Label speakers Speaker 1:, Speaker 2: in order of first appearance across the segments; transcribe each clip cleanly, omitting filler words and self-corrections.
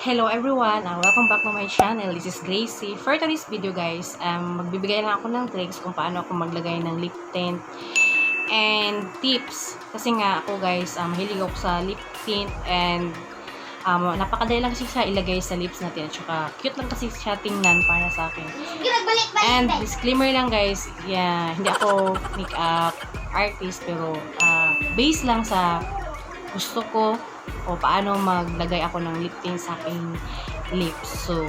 Speaker 1: Hello everyone, welcome back to my channel. This is Gracie. For today's video guys, magbibigay lang ako ng tricks kung paano ako maglagay ng lip tint and tips. Kasi nga ako guys, mahilig ako sa lip tint and napakadali lang kasi siya ilagay sa lips natin. At saka cute lang kasi siya tingnan para sa akin. And disclaimer lang guys, yeah, hindi ako makeup artist pero base lang sa gusto ko o paano maglagay ako ng lip tint sa aking lips. So,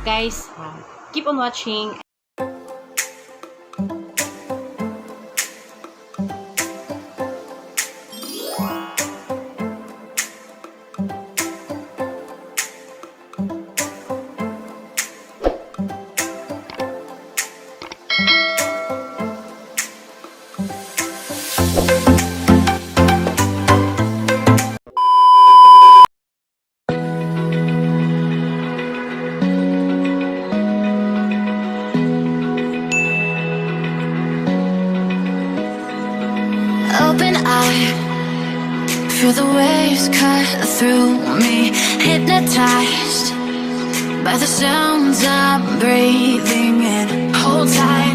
Speaker 1: guys, keep on watching.
Speaker 2: Open eye, feel the waves cut through me, hypnotized by the sounds I'm breathing in. Hold tight,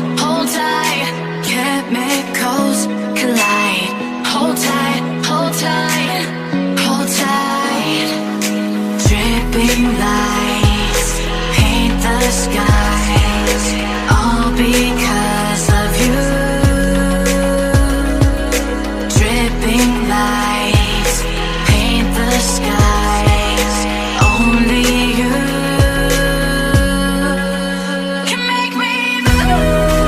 Speaker 2: chemicals collide. Hold tight, hold tight, hold tight. Dripping lights paint the skies, all because of you. Lights paint the skies. Only you can make me move.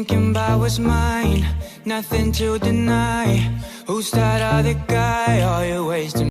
Speaker 3: thinking about what's mine, nothing to deny. Who's that other guy? Are you wasting